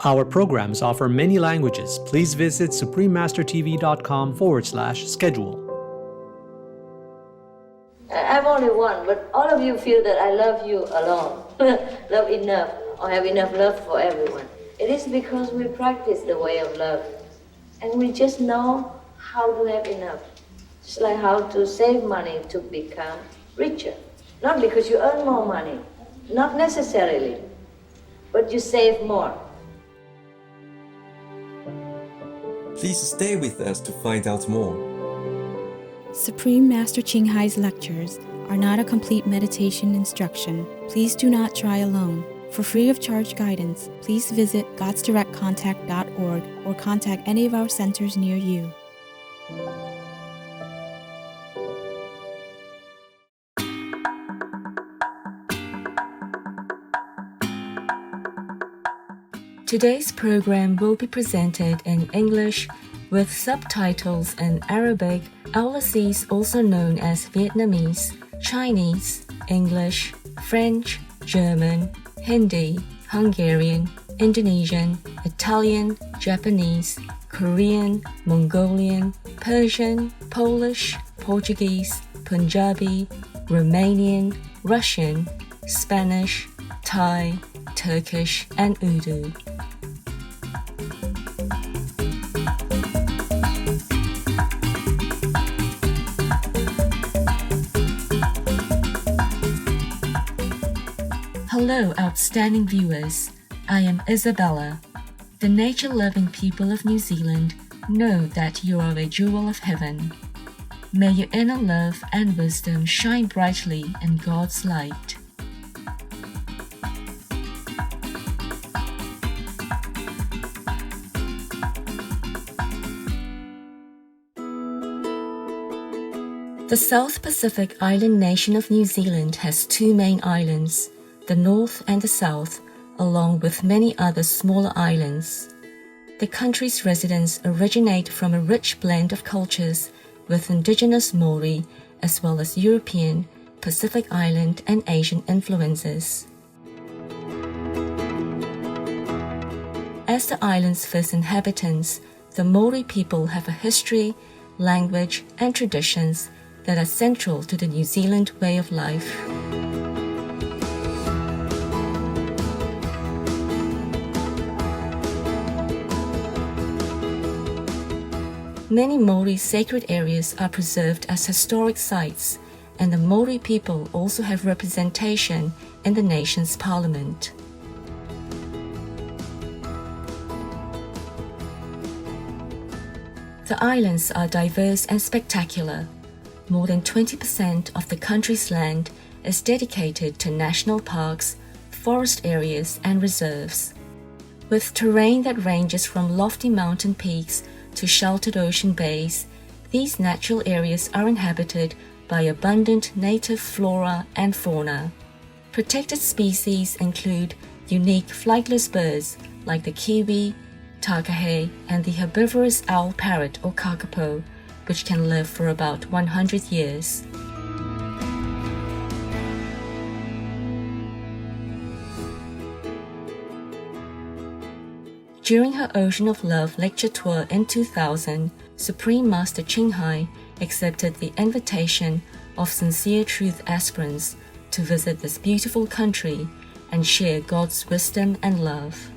Our programs offer many languages. Please visit suprememastertv.com/schedule. I'm only one, but all of you feel that I love you alone, love enough, or have enough love for everyone. It is because we practice the way of love, and we just know how to have enough. Just like how to save money to become richer. Not because you earn more money, not necessarily, but you save more. Please stay with us to find out more. Supreme Master Ching Hai's lectures are not a complete meditation instruction. Please do not try alone. For free of charge guidance, please visit godsdirectcontact.org or contact any of our centers near you. Today's program will be presented in English with subtitles in Arabic, Aulacese, also known as Vietnamese, Chinese, English, French, German, Hindi, Hungarian, Indonesian, Italian, Japanese, Korean, Mongolian, Persian, Polish, Portuguese, Punjabi, Romanian, Russian, Spanish, Thai, Turkish, and Urdu. Hello, outstanding viewers. I am Isabella. The nature-loving people of New Zealand know that you are a jewel of heaven. May your inner love and wisdom shine brightly in God's light. The South Pacific island nation of New Zealand has two main islands, the North and the South, along with many other smaller islands. The country's residents originate from a rich blend of cultures with indigenous Maori as well as European, Pacific Island and Asian influences. As the island's first inhabitants, the Maori people have a history, language and traditions that are central to the New Zealand way of life. Many Maori sacred areas are preserved as historic sites, and the Maori people also have representation in the nation's parliament. The islands are diverse and spectacular. More than 20% of the country's land is dedicated to national parks, forest areas, and reserves. With terrain that ranges from lofty mountain peaks to sheltered ocean bays, these natural areas are inhabited by abundant native flora and fauna. Protected species include unique flightless birds like the kiwi, takahe, and the herbivorous owl parrot or kakapo, which can live for about 100 years. During her Ocean of Love lecture tour in 2000, Supreme Master Ching Hai accepted the invitation of Sincere Truth aspirants to visit this beautiful country and share God's wisdom and love.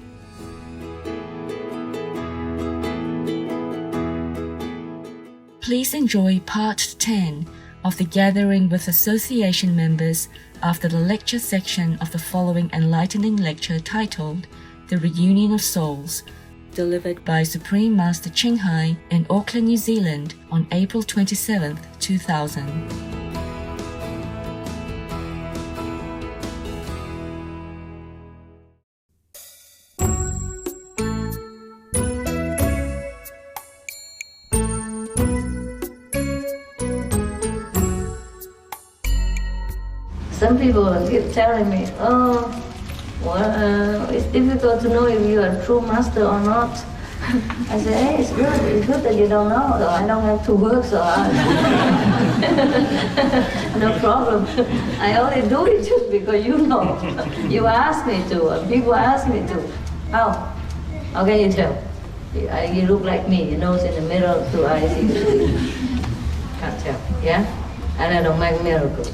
Please enjoy part 10 of the gathering with association members after the lecture section of the following enlightening lecture titled The Reunion of Souls, delivered by Supreme Master Ching Hai in Auckland, New Zealand on April 27, 2000. Some people keep telling me, it's difficult to know if you are a true master or not. I say, hey, it's good that you don't know, so I don't have to work so hard. No problem. I only do it just because you know. You ask me to, and people ask me to. How? How can you tell? You look like me, your nose in the middle, 2 eyes, can't tell, yeah? And I don't make miracles.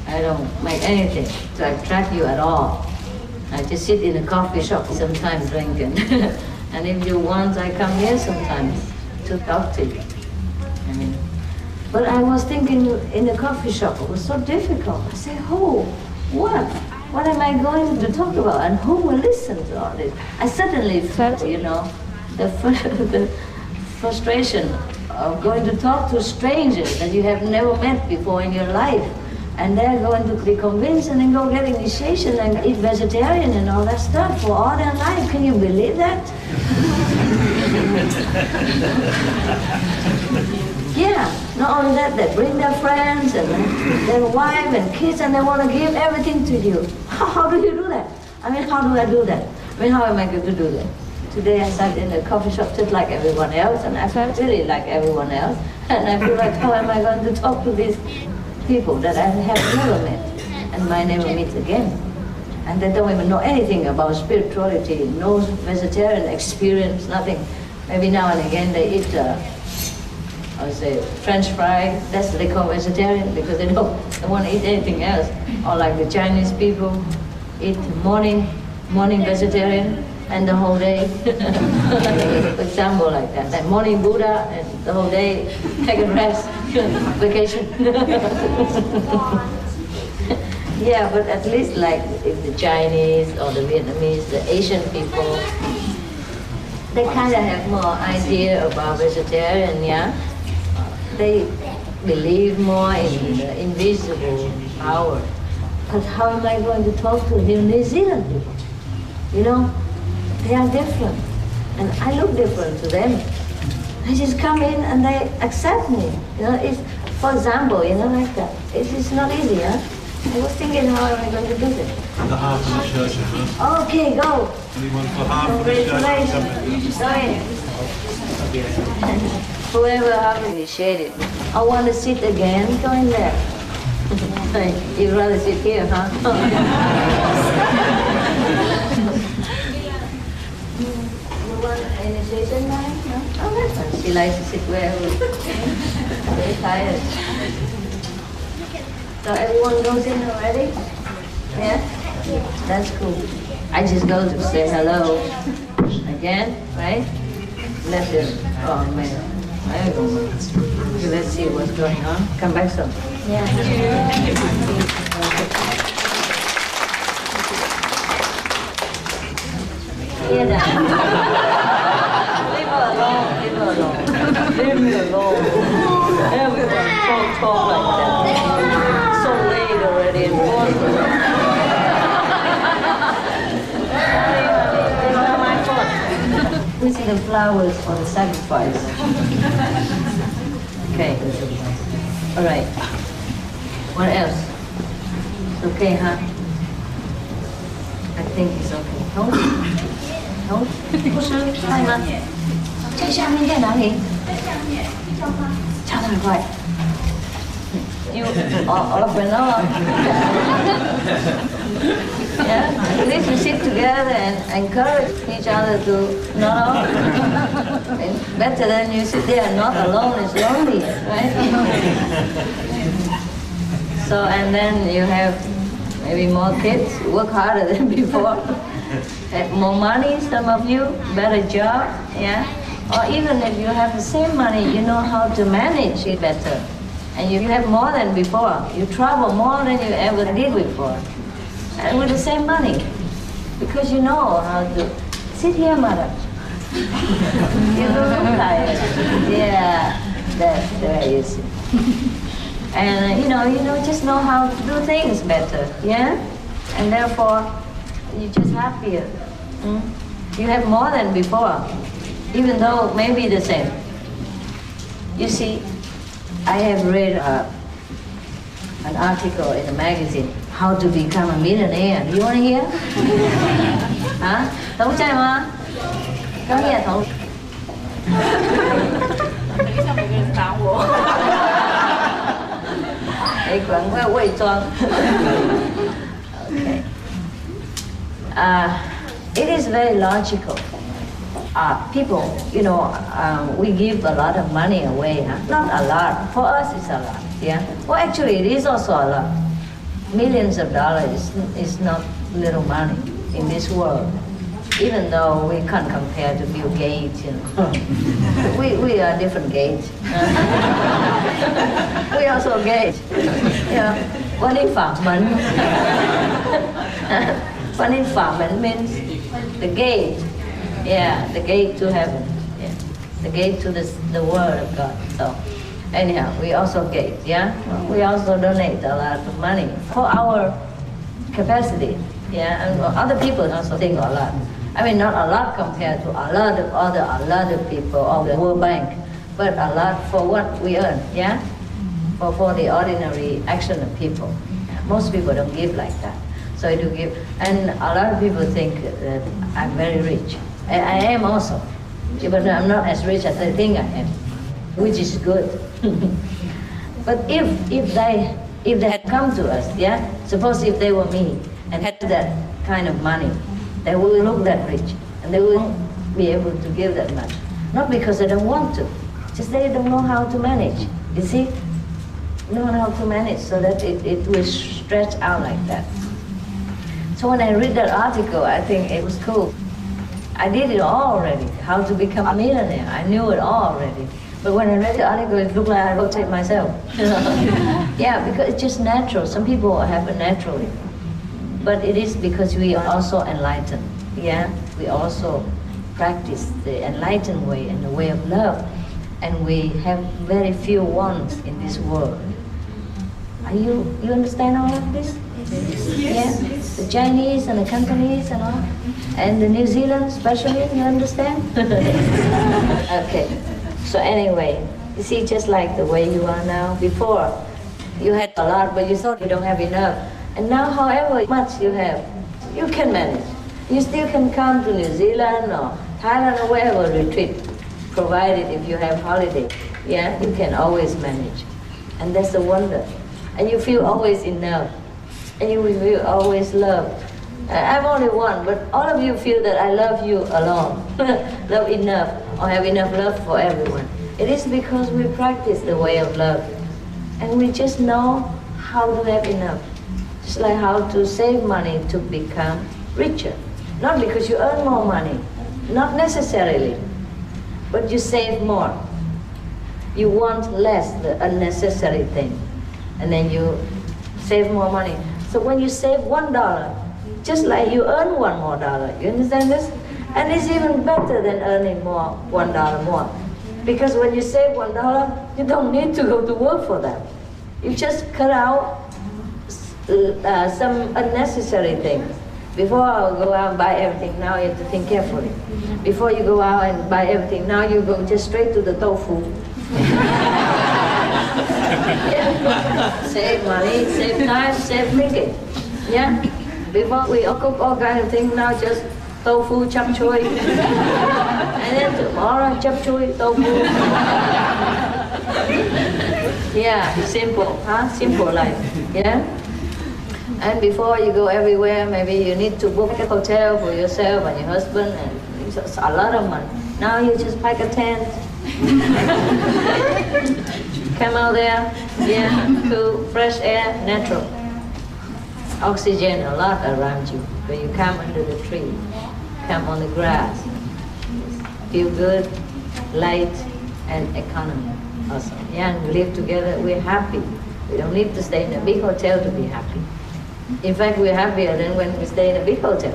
I don't make anything to attract you at all. I just sit in a coffee shop sometimes drinking. And if you want, I come here sometimes to talk to you. I mean, but I was thinking in the coffee shop, it was so difficult. I said, oh, what? What am I going to talk about? And who will listen to all this? I suddenly felt, the frustration of going to talk to strangers that you have never met before in your life. And they're going to be convinced and then go get initiation and eat vegetarian and all that stuff for all their life. Can you believe that? Yeah, not only that, they bring their friends and their wife and kids and they want to give everything to you. How do you do that? I mean, how do I do that? I mean, how am I going to do that? Today I sat in a coffee shop just like everyone else and I felt really like everyone else. And I feel like, how am I going to talk to these people that I have never met and might never meet again? And they don't even know anything about spirituality, no vegetarian experience, nothing. Maybe now and again they eat I would say French fry, that's what they call vegetarian because they don't want to eat anything else. Or like the Chinese people eat morning vegetarian and the whole day. For example, like that. Like morning Buddha and the whole day take a rest, vacation. Yeah, but at least like if the Chinese or the Vietnamese, the Asian people, they kind of have more idea about vegetarian, yeah? They believe more in the invisible power. But how am I going to talk to New Zealand people? You know, they are different. And I look different to them. They just come in and they accept me. You know, it's, for example, like that. It's not easy, huh? I was thinking, how am I going to do this? The half of the church, Okay, go. anyone for half of the church? Congratulations. Go in. Whoever have initiated. I want to sit again, go in there. You'd rather sit here, huh? You want initiation now? No? Oh, that's fine. She likes to sit wherever. Very tired. So everyone goes in already? Yeah? That's cool. I just go to say hello again, right? Let them, oh man. I don't know. Okay, let's see what's going on. Come back some. Yeah. Here now. Leave her alone, leave her alone. Leave me alone. Everyone talk like that. So late already in Boston. It's not my fault. We see the flowers for the sacrifice. Okay. All right. What else? It's okay, huh? I think it's okay. No? No? 不是快吗？最下面在哪里？跳得很快。You all of you know. Yeah, at least we sit together and encourage each other to not it's better than you sit there not alone, it's lonely, right? So, and then you have maybe more kids, work harder than before, have more money, some of you, better job, yeah? Or even if you have the same money, you know how to manage it better. And you have more than before. You travel more than you ever did before. And with the same money. Because you know how to sit here, mother. You don't look tired. Yeah, that's there you see. And you know, just know how to do things better, yeah? And therefore, you're just happier. You have more than before, even though maybe the same. You see, I have read an article in a magazine, How to Become a Millionaire. Do you want to hear? Hả? Đấu trai mà? Có nghe không? Để quảng cáo伪装. Okay. It is very logical. people, we give a lot of money away. Huh? Not a lot. For us, it's a lot. Yeah. Well, actually, it is also a lot. Millions of dollars is not little money in this world. Even though we can't compare to Bill Gates, we are different Gates. We also Gates. One in Phạm means the gate. Yeah, the gate to heaven. Yeah, the gate to the word of God. So, anyhow, we also gate. Yeah, we also donate a lot of money for our capacity. Yeah, and other people also think a lot. I mean, not a lot compared to a lot of people of the World Bank, but a lot for what we earn. Yeah, for the ordinary action of people. Yeah, most people don't give like that. So I do give, and a lot of people think that I'm very rich. I am also, but I'm not as rich as I think I am, which is good. But if they had come to us, yeah, suppose if they were me and had that kind of money, they will look that rich and they will be able to give that much. Not because they don't want to, just they don't know how to manage. You see, know how to manage so that it will stretch out like that. So when I read that article, I think it was cool. I did it all already, how to become a millionaire. I knew it all already. But when I read the article, it looked like I wrote it myself. Yeah, because it's just natural. Some people have it naturally. But it is because we are also enlightened. Yeah, we also practice the enlightened way and the way of love. And we have very few wants in this world. You understand all of this? Yes. Yeah? The Chinese and the Cantonese and all. And the New Zealand especially, you understand? Okay. So anyway, you see, just like the way you are now. Before, you had a lot, but you thought you don't have enough. And now, however much you have, you can manage. You still can come to New Zealand or Thailand or wherever retreat, provided if you have holiday. Yeah, you can always manage. And that's the wonder. And you feel always enough. And you will feel always loved. I'm only one, but all of you feel that I love you alone. Love enough, or have enough love for everyone. It is because we practice the way of love. And we just know how to have enough. Just like how to save money to become richer. Not because you earn more money, not necessarily, but you save more. You want less, the unnecessary thing, and then you save more money. So when you save $1, just like you earn $1 more. You understand this? And it's even better than earning more, $1 more. Because when you save $1, you don't need to go to work for that. You just cut out some unnecessary things. Before I go out and buy everything, now you have to think carefully. Before you go out and buy everything, now you go just straight to the tofu. Yeah. Save money, save time, save thinking. Yeah. Before we cook all kinds of things, now just tofu, chap choy. And then tomorrow, chap choy, tofu. Yeah, simple, huh? Simple life. Yeah. And before you go everywhere, maybe you need to book a hotel for yourself and your husband, and it's a lot of money. Now you just pack a tent. Come out there, yeah, cool, fresh air, natural. Oxygen a lot around you. When you come under the tree, come on the grass. Feel good, light, and economy also. Yeah, and we live together, we're happy. We don't need to stay in a big hotel to be happy. In fact, we're happier than when we stay in a big hotel.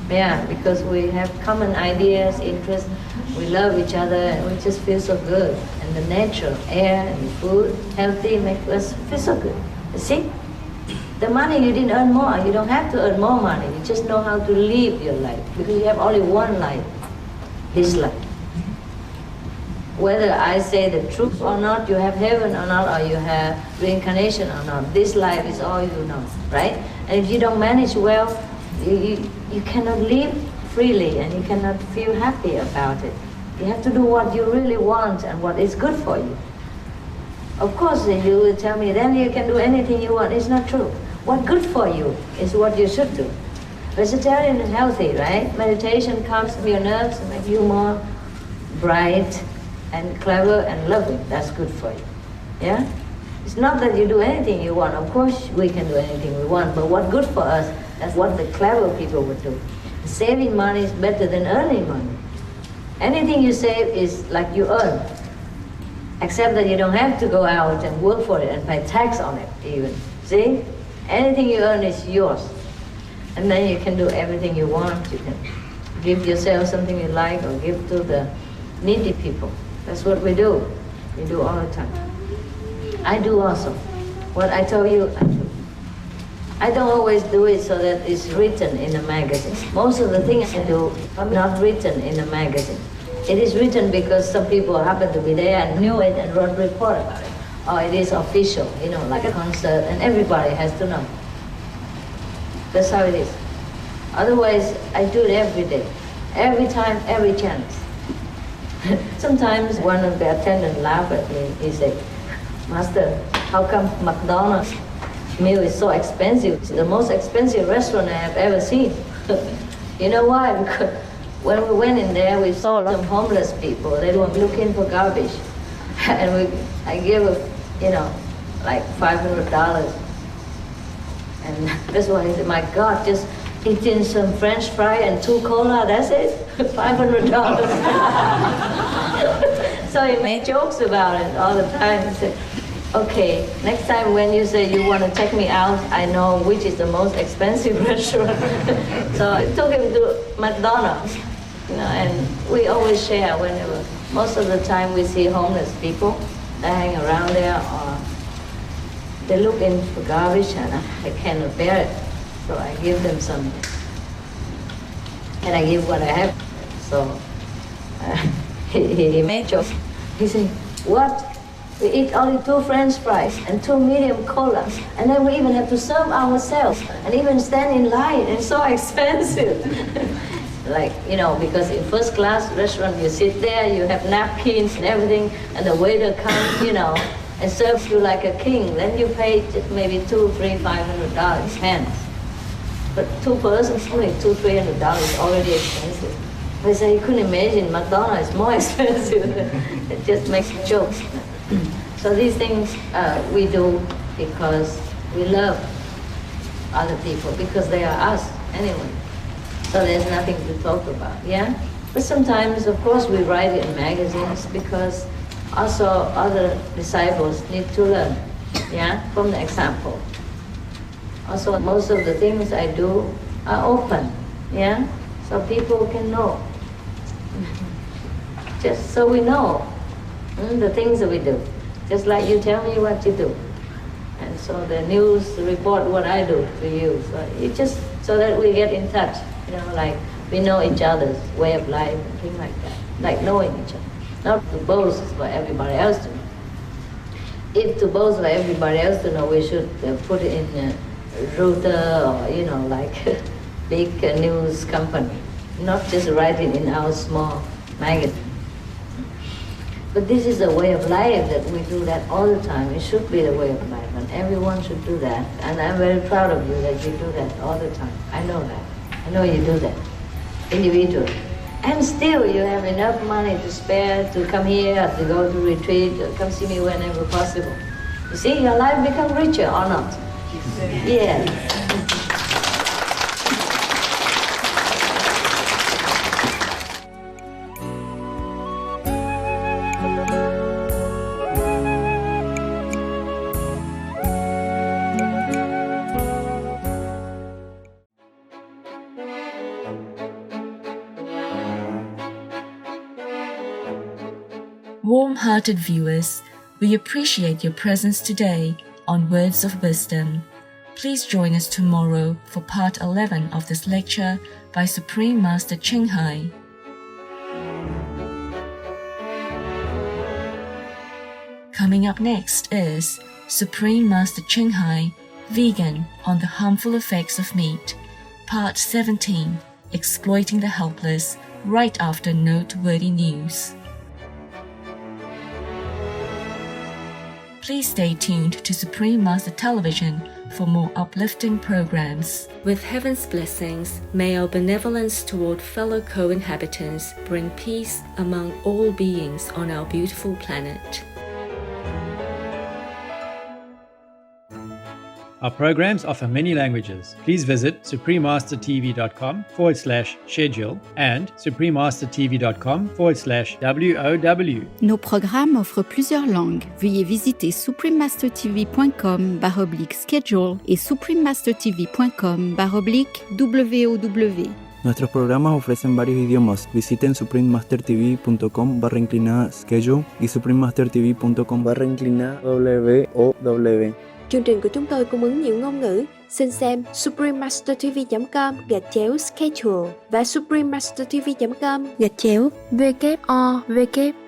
Yeah, because we have common ideas, interests, we love each other, and we just feel so good. And the natural air and the food, healthy, make us feel so good. You see? The money you didn't earn more, you don't have to earn more money. You just know how to live your life, because you have only one life, this life. Whether I say the truth or not, you have heaven or not, or you have reincarnation or not, this life is all you know, right? And if you don't manage well, you cannot live freely and you cannot feel happy about it. You have to do what you really want and what is good for you. Of course, you will tell me, then you can do anything you want. It's not true. What's good for you is what you should do. Vegetarian is healthy, right? Meditation calms your nerves and makes you more bright and clever and loving. That's good for you. Yeah? It's not that you do anything you want. Of course we can do anything we want, but what's good for us, that's what the clever people would do. Saving money is better than earning money. Anything you save is like you earn, except that you don't have to go out and work for it and pay tax on it even. See? Anything you earn is yours. And then you can do everything you want. You can give yourself something you like or give to the needy people. That's what we do. We do all the time. I do also. What I tell you, I do. I don't always do it so that it's written in a magazine. Most of the things I do are not written in a magazine. It is written because some people happen to be there and knew it and wrote a report about it. Or it is official, like a concert, and everybody has to know. That's how it is. Otherwise, I do it every day, every time, every chance. Sometimes one of the attendants laughed at me. He said, "Master, how come McDonald's meal is so expensive? It's the most expensive restaurant I have ever seen." You know why? Because when we went in there, we saw some homeless people. They were looking for garbage. And I gave them, like $500. And that's why he said, "My God, just eating some French fry and 2 cola, that's it? $500. So he made jokes about it all the time. He said, "Okay, next time when you say you want to take me out, I know which is the most expensive restaurant." So I took him to McDonald's, and we always share whenever. Most of the time we see homeless people, they hang around there, or they look in for garbage, and I cannot bear it. So I give them some, and I give what I have. So he made jokes. He said, "What? We eat only 2 French fries and 2 medium colas, and then we even have to serve ourselves and even stand in line. It's so expensive." Like, because in first class restaurant, you sit there, you have napkins and everything, and the waiter comes, and serves you like a king. Then you pay maybe $200, $300, $500 hands. But 2 persons, only $200, $300 already expensive. They say you couldn't imagine McDonald's is more expensive. It just makes jokes. So these things we do because we love other people, because they are us anyway. So there's nothing to talk about, yeah? But sometimes, of course, we write it in magazines because also other disciples need to learn, yeah, from the example. Also, most of the things I do are open, yeah? So people can know. Just so we know the things that we do. Just like you tell me what you do. And so the news report what I do to you. So so that we get in touch, like we know each other's way of life and things like that. Like knowing each other. Not to boast for everybody else to know. If to boast for everybody else to know, we should put it in Reuters or, like big news company. Not just write it in our small magazine. But this is a way of life that we do that all the time. It should be the way of life, and everyone should do that. And I'm very proud of you that you do that all the time. I know that. I know you do that individually. And still you have enough money to spare to come here, to go to retreat, to come see me whenever possible. You see, your life become richer or not? Yeah. Warm-hearted viewers, we appreciate your presence today on Words of Wisdom. Please join us tomorrow for part 11 of this lecture by Supreme Master Ching Hai. Coming up next is Supreme Master Ching Hai, Vegan on the Harmful Effects of Meat, Part 17, Exploiting the Helpless, right after noteworthy news. Please stay tuned to Supreme Master Television for more uplifting programs. With heaven's blessings, may our benevolence toward fellow co-inhabitants bring peace among all beings on our beautiful planet. Our programs offer many languages. Please visit suprememastertv.com/schedule and suprememastertv.com/WOW. Nos programmes offrent plusieurs langues. Veuillez visiter suprememastertv.com/schedule et suprememastertv.com/WOW. Nuestros programas ofrecen varios idiomas. Visiten suprememastertv.com/schedule y suprememastertv.com/WOW. Chương trình của chúng tôi cung ứng nhiều ngôn ngữ. Xin xem suprememastertv.com/schedule và suprememastertv.com/WOW.